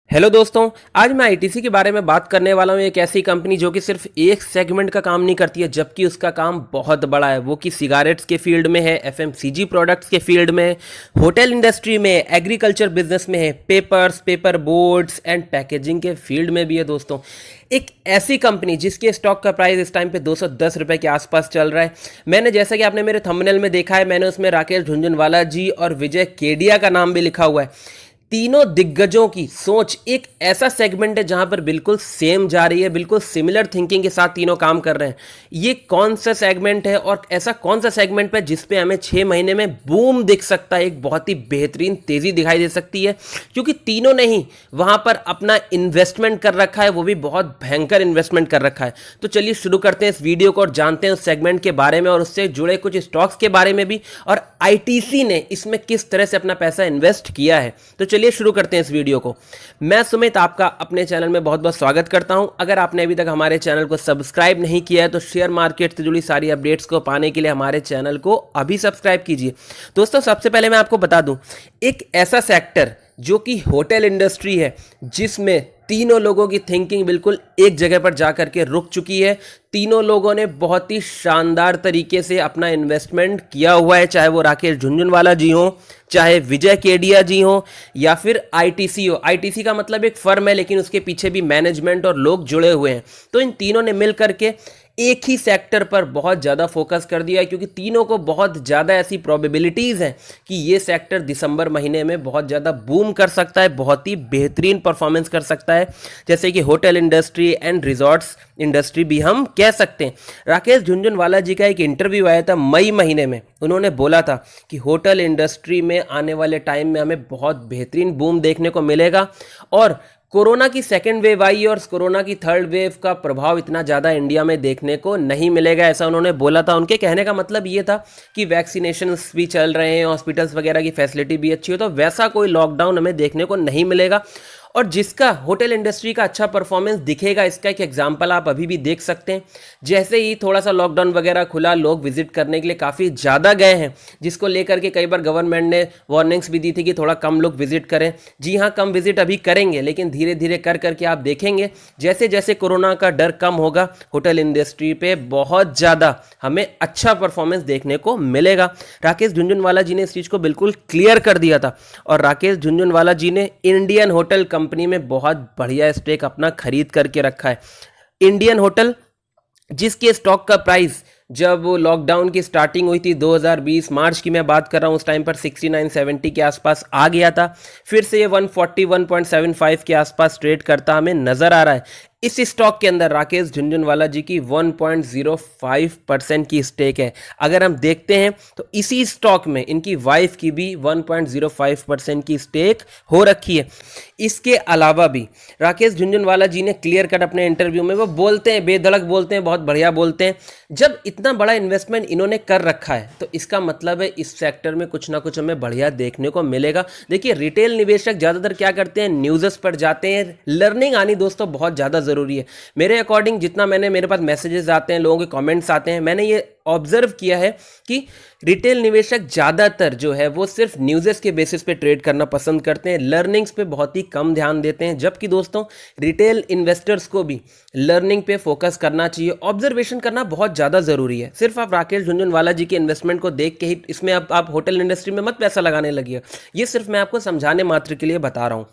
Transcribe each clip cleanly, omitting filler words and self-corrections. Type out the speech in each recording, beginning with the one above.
Hello दोस्तों। आज मैं आईटीसी के बारे में बात करने वाला हूँ। एक ऐसी कंपनी जो कि सिर्फ एक सेगमेंट का काम नहीं करती है, जबकि उसका काम बहुत बड़ा है। वो कि सिगारेट्स के फील्ड में है, एफएमसीजी प्रोडक्ट्स के फील्ड में है, होटल इंडस्ट्री में है, एग्रीकल्चर बिजनेस में है, papers, paper boards and packaging के फील्ड में भी है। दोस्तों, एक ऐसी कंपनी जिसके स्टॉक का प्राइस इस टाइम पे 210 रुपए के आसपास चल रहा है। मैंने, जैसा कि आपने मेरे थंबनेल में देखा है, मैंने उसमें राकेश झुनझुनवाला जी और विजय केडिया का नाम भी लिखा हुआ है। तीनों दिग्गजों की सोच एक ऐसा सेगमेंट है जहां पर बिल्कुल सेम जा रही है, बिल्कुल सिमिलर थिंकिंग के साथ तीनों काम कर रहे हैं। ये कौन सा सेगमेंट है और ऐसा कौन सा सेगमेंट है जिस पे हमें 6 महीने में बूम दिख सकता है, एक बहुत ही बेहतरीन तेजी दिखाई दे सकती है, क्योंकि तीनों ने ही वहां पर अपना इन्वेस्टमेंट कर रखा है, वो भी बहुत भयंकर इन्वेस्टमेंट कर रखा है। तो चलिए शुरू करते हैं इस वीडियो को और जानते हैं उस सेगमेंट के बारे में और उससे जुड़े कुछ स्टॉक्स के बारे में भी, और आईटीसी ने इसमें किस तरह से अपना पैसा इन्वेस्ट किया है। तो चलिए शुरू करते हैं इस वीडियो को। मैं सुमित आपका अपने चैनल में बहुत बहुत स्वागत करता हूं। अगर आपने अभी तक हमारे चैनल को सब्सक्राइब नहीं किया है तो शेयर मार्केट से जुड़ी सारी अपडेट्स को पाने के लिए हमारे चैनल को अभी सब्सक्राइब कीजिए। दोस्तों, सबसे पहले मैं आपको बता दूं, एक ऐसा सेक्टर जो कि होटल इंडस्ट्री है, जिसमें तीनों लोगों की थिंकिंग बिल्कुल एक जगह पर जाकर के रुक चुकी है। तीनों लोगों ने बहुत ही शानदार तरीके से अपना इन्वेस्टमेंट किया हुआ है, चाहे वो राकेश झुनझुनवाला जी हो, चाहे विजय केडिया जी हो, या फिर आईटीसी हो। आईटीसी का मतलब एक फर्म है, लेकिन उसके पीछे भी मैनेजमेंट और लोग जुड़े हुए हैं। तो इन तीनों ने मिल करके एक ही सेक्टर पर बहुत ज़्यादा फोकस कर दिया है, क्योंकि तीनों को बहुत ज़्यादा ऐसी प्रोबेबिलिटीज़ हैं कि ये सेक्टर दिसंबर महीने में बहुत ज़्यादा बूम कर सकता है, बहुत ही बेहतरीन परफॉर्मेंस कर सकता है, जैसे कि hotel industry and resorts industry भी हम कह सकते हैं। राकेश झुनझुनवाला जी का एक इंटरव्यू आया था मई महीने में। उन्होंने बोला था कि होटल इंडस्ट्री में आने वाले टाइम में हमें बहुत बेहतरीन बूम देखने को मिलेगा, और कोरोना की सेकेंड वेव आई और कोरोना की थर्ड वेव का प्रभाव इतना ज़्यादा इंडिया में देखने को नहीं मिलेगा, ऐसा उन्होंने बोला था। उनके कहने का मतलब ये था कि वैक्सीनेशंस भी चल रहे हैं, हॉस्पिटल्स वगैरह की फैसिलिटी भी अच्छी हो, तो वैसा कोई लॉकडाउन हमें देखने को नहीं मिलेगा। और जिसका होटल इंडस्ट्री का अच्छा परफॉर्मेंस दिखेगा, इसका एक एग्जांपल आप अभी भी देख सकते हैं। जैसे ही थोड़ा सा लॉकडाउन वगैरह खुला, लोग विजिट करने के लिए काफ़ी ज़्यादा गए हैं, जिसको लेकर के कई बार गवर्नमेंट ने वार्निंग्स भी दी थी कि थोड़ा कम लोग विजिट करें। जी हाँ, कम विजिट अभी करेंगे, लेकिन धीरे धीरे कर करके आप देखेंगे जैसे जैसे कोरोना का डर कम होगा, होटल इंडस्ट्री पे बहुत ज़्यादा हमें अच्छा परफॉर्मेंस देखने को मिलेगा। राकेश झुनझुनवाला जी ने इस चीज़ को बिल्कुल क्लियर कर दिया था, और राकेश झुनझुनवाला जी ने इंडियन होटल कंपनी में बहुत बढ़िया स्टेक अपना खरीद करके रखा है। इंडियन होटल, जिसके स्टॉक का प्राइस जब लॉकडाउन की स्टार्टिंग हुई थी 2020 मार्च की मैं बात कर रहा हूँ, उस टाइम पर 69-70 के आसपास आ गया था। फिर से ये 141.75 के आसपास ट्रेड करता हमें नजर आ रहा है। इस स्टॉक के अंदर राकेश झुनझुनवाला जी की 1.05% की स्टेक है। अगर हम देखते हैं तो इसी स्टॉक में इनकी वाइफ की भी 1.05% की स्टेक हो रखी है। इसके अलावा भी राकेश झुनझुनवाला जी ने क्लियर कट अपने इंटरव्यू में वो बोलते हैं, बेधड़क बोलते हैं, बहुत बढ़िया बोलते हैं, जब इतना बड़ा इन्वेस्टमेंट इन्होंने कर रखा है तो इसका मतलब है इस सेक्टर में कुछ ना कुछ हमें बढ़िया देखने को मिलेगा। देखिए, रिटेल निवेशक ज़्यादातर क्या करते हैं, न्यूज़ पर जाते हैं। लर्निंग आनी दोस्तों बहुत ज़्यादा ज़रूरी है। मेरे अकॉर्डिंग, जितना मेरे पास मैसेजेस आते हैं, लोगों के कमेंट्स आते हैं, मैंने ये ऑब्जर्व किया है कि रिटेल निवेशक ज़्यादातर जो है वो सिर्फ न्यूज़ेस के बेसिस पे ट्रेड करना पसंद करते हैं, लर्निंग्स पे बहुत ही कम ध्यान देते हैं। जबकि दोस्तों, रिटेल इन्वेस्टर्स को भी लर्निंग पे फोकस करना चाहिए, ऑब्जर्वेशन करना बहुत ज़्यादा ज़रूरी है। सिर्फ आप राकेश झुनझुनवाला जी के इन्वेस्टमेंट को देख के ही इसमें अब आप होटल इंडस्ट्री में मत पैसा लगाने लगिए। ये सिर्फ मैं आपको समझाने मात्र के लिए बता रहा हूँ।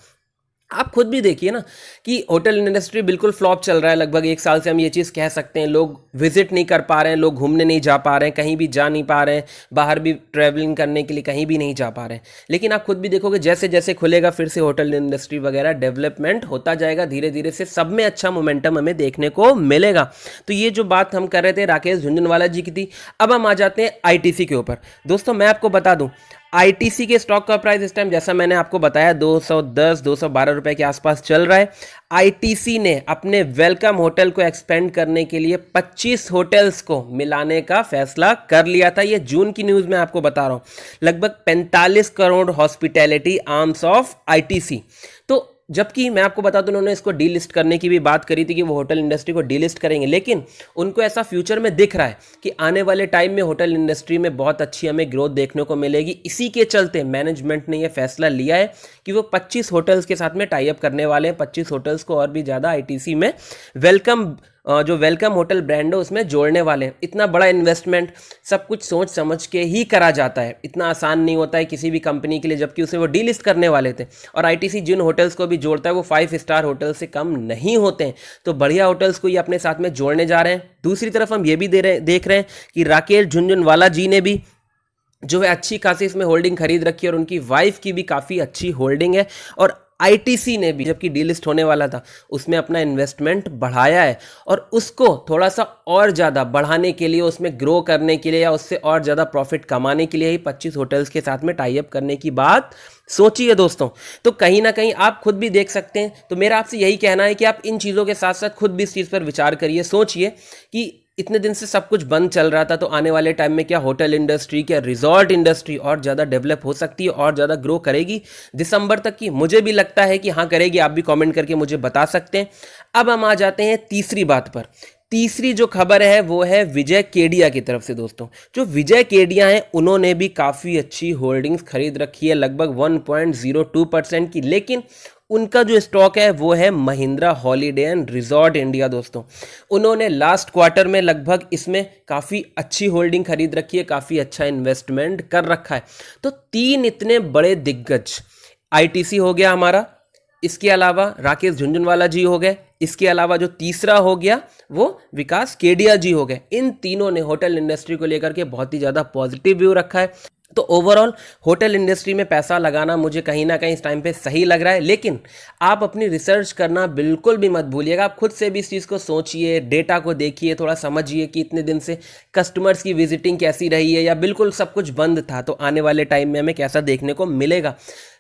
आप खुद भी देखिए ना कि होटल इंडस्ट्री बिल्कुल फ्लॉप चल रहा है। लगभग एक साल से हम ये चीज़ कह सकते हैं। लोग विजिट नहीं कर पा रहे हैं, लोग घूमने नहीं जा पा रहे हैं, कहीं भी जा नहीं पा रहे हैं, बाहर भी ट्रैवलिंग करने के लिए कहीं भी नहीं जा पा रहे हैं। लेकिन आप खुद भी देखोगे, जैसे जैसे खुलेगा फिर से होटल इंडस्ट्री वगैरह डेवलपमेंट होता जाएगा, धीरे धीरे से सब में अच्छा मोमेंटम हमें देखने को मिलेगा। तो ये जो बात हम कर रहे थे राकेश झुनझुनवाला जी की थी। अब हम आ जाते हैं आईटीसी के ऊपर। दोस्तों, मैं आपको बता दूं, आईटीसी के स्टॉक का प्राइस इस टाइम, जैसा मैंने आपको बताया, 210-212 रुपए के आसपास चल रहा है। आईटीसी ने अपने वेलकम होटल को एक्सपेंड करने के लिए 25 होटल्स को मिलाने का फैसला कर लिया था। ये जून की न्यूज़ मैं आपको बता रहा हूँ। लगभग 45 crore hospitality arms of ITC. तो जबकि मैं आपको बता दूं, उन्होंने इसको डीलिस्ट करने की भी बात करी थी कि वो होटल इंडस्ट्री को डीलिस्ट करेंगे, लेकिन उनको ऐसा फ्यूचर में दिख रहा है कि आने वाले टाइम में होटल इंडस्ट्री में बहुत अच्छी हमें ग्रोथ देखने को मिलेगी। इसी के चलते मैनेजमेंट ने यह फैसला लिया है कि वो 25 होटल्स के साथ में टाई अप करने वाले हैं। 25 होटल्स को और भी ज़्यादा आईटीसी में वेलकम जो वेलकम होटल ब्रांड है उसमें जोड़ने वाले हैं। इतना बड़ा इन्वेस्टमेंट सब कुछ सोच समझ के ही करा जाता है, इतना आसान नहीं होता है किसी भी कंपनी के लिए, जबकि उसे वो डीलिस्ट करने वाले थे। और आईटीसी जिन होटल्स को भी जोड़ता है वो 5 स्टार होटल से कम नहीं होते हैं, तो बढ़िया होटल्स को ये अपने साथ में जोड़ने जा रहे हैं। दूसरी तरफ हम ये भी देख रहे हैं कि राकेश झुनझुनवाला जी ने भी जो है अच्छी खासी इसमें होल्डिंग खरीद रखी है, और उनकी वाइफ की भी काफ़ी अच्छी होल्डिंग है। और आईटीसी ने भी, जबकि डीलिस्ट होने वाला था, उसमें अपना इन्वेस्टमेंट बढ़ाया है, और उसको थोड़ा सा और ज़्यादा बढ़ाने के लिए, उसमें ग्रो करने के लिए या उससे और ज़्यादा प्रॉफिट कमाने के लिए ही 25 होटल्स के साथ में टाई अप करने की बात सोची है दोस्तों। तो कहीं ना कहीं आप खुद भी देख सकते हैं। तो मेरा आपसे यही कहना है कि आप इन चीज़ों के साथ साथ खुद भी इस चीज़ पर विचार करिए, सोचिए कि इतने दिन से सब कुछ बंद चल रहा था, तो आने वाले टाइम में क्या होटल इंडस्ट्री, क्या रिजॉर्ट इंडस्ट्री और ज़्यादा डेवलप हो सकती है, और ज़्यादा ग्रो करेगी दिसंबर तक की? मुझे भी लगता है कि हाँ करेगी। आप भी कमेंट करके मुझे बता सकते हैं। अब हम आ जाते हैं तीसरी बात पर। तीसरी जो खबर है वो है विजय केडिया की तरफ से दोस्तों। जो विजय केडिया हैं उन्होंने भी काफ़ी अच्छी होल्डिंग्स खरीद रखी है, लगभग 1.02% की, लेकिन उनका जो स्टॉक है वो है Mahindra holiday and resort India दोस्तों। उन्होंने लास्ट क्वार्टर में लगभग इसमें काफ़ी अच्छी होल्डिंग खरीद रखी है, काफ़ी अच्छा इन्वेस्टमेंट कर रखा है। तो 3 इतने बड़े दिग्गज, आईटीसी हो गया हमारा, इसके अलावा राकेश झुनझुनवाला जी हो गए, इसके अलावा जो तीसरा हो गया वो विकास केडिया जी हो गए, इन तीनों ने होटल इंडस्ट्री को लेकर के बहुत ही ज़्यादा पॉजिटिव व्यू रखा है। तो ओवरऑल होटल इंडस्ट्री में पैसा लगाना मुझे कहीं ना कहीं इस टाइम पे सही लग रहा है, लेकिन आप अपनी रिसर्च करना बिल्कुल भी मत भूलिएगा। आप खुद से भी इस चीज़ को सोचिए, डेटा को देखिए, थोड़ा समझिए कि इतने दिन से कस्टमर्स की विजिटिंग कैसी रही है, या बिल्कुल सब कुछ बंद था, तो आने वाले टाइम में हमें कैसा देखने को मिलेगा।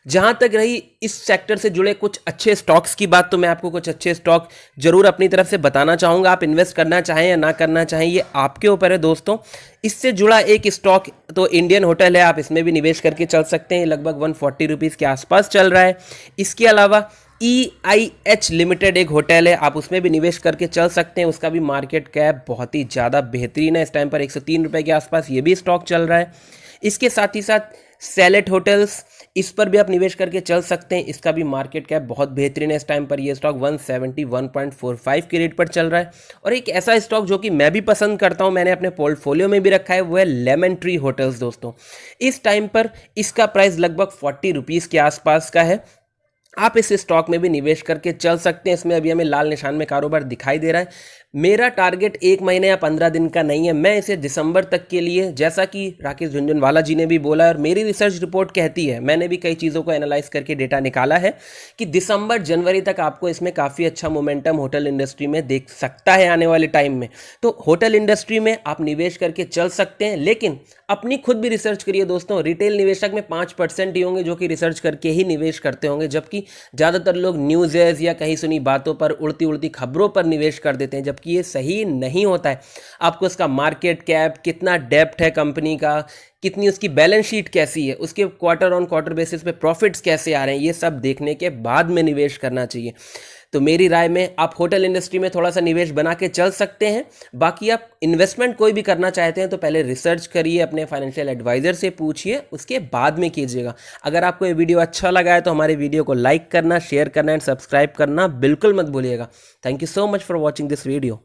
जहाँ तक रही इस सेक्टर से जुड़े कुछ अच्छे स्टॉक्स की बात, तो मैं आपको कुछ अच्छे स्टॉक जरूर अपनी तरफ से बताना चाहूँगा। आप इन्वेस्ट करना चाहें या ना करना चाहें ये आपके ऊपर है दोस्तों। इससे जुड़ा एक स्टॉक तो इंडियन होटल है, आप इसमें भी निवेश करके चल सकते हैं, लगभग 140 रुपीज़ के आसपास चल रहा है। इसके अलावा EIH लिमिटेड एक होटल है, आप उसमें भी निवेश करके चल सकते हैं, उसका भी मार्केट कैप बहुत ही ज़्यादा बेहतरीन है, इस टाइम पर 103 रुपये के आसपास ये भी स्टॉक चल रहा है। इसके साथ ही साथ सैलेट होटल्स, इस पर भी आप निवेश करके चल सकते हैं, इसका भी मार्केट कैप बहुत बेहतरीन है, इस टाइम पर ये स्टॉक 171.45 की रेट पर चल रहा है। और एक ऐसा स्टॉक जो कि मैं भी पसंद करता हूं, मैंने अपने पोर्टफोलियो में भी रखा है, वो है लेमन ट्री होटल्स दोस्तों। इस टाइम पर इसका प्राइस लगभग 40 रुपीज़ के आसपास का है, आप इस स्टॉक में भी निवेश करके चल सकते हैं। इसमें अभी हमें लाल निशान में कारोबार दिखाई दे रहा है। मेरा टारगेट 1 महीने या 15 दिन का नहीं है, मैं इसे दिसंबर तक के लिए, जैसा कि राकेश झुनझुनवाला जी ने भी बोला और मेरी रिसर्च रिपोर्ट कहती है, मैंने भी कई चीज़ों को एनालाइज करके डेटा निकाला है कि दिसंबर जनवरी तक आपको इसमें काफ़ी अच्छा मोमेंटम होटल इंडस्ट्री में देख सकता है आने वाले टाइम में। तो होटल इंडस्ट्री में आप निवेश करके चल सकते हैं, लेकिन अपनी खुद भी रिसर्च करिए दोस्तों। रिटेल निवेशक में 5% ही होंगे जो कि रिसर्च करके ही निवेश करते होंगे, जबकि ज़्यादातर लोग न्यूज़ या कहीं सुनी बातों पर, उड़ती उड़ती खबरों पर निवेश कर देते हैं, जबकि ये सही नहीं होता है। आपको उसका मार्केट कैप, कितना डेप्थ है कंपनी का, कितनी उसकी बैलेंस शीट कैसी है, उसके क्वार्टर ऑन क्वार्टर बेसिस पे प्रॉफिट्स कैसे आ रहे हैं, ये सब देखने के बाद में निवेश करना चाहिए। तो मेरी राय में आप होटल इंडस्ट्री में थोड़ा सा निवेश बना के चल सकते हैं। बाकी आप इन्वेस्टमेंट कोई भी करना चाहते हैं तो पहले रिसर्च करिए, अपने फाइनेंशियल एडवाइजर से पूछिए, उसके बाद में कीजिएगा। अगर आपको ये वीडियो अच्छा लगा है तो हमारे वीडियो को लाइक करना, शेयर करना एंड सब्सक्राइब करना बिल्कुल मत भूलिएगा। Thank you so much for watching this video.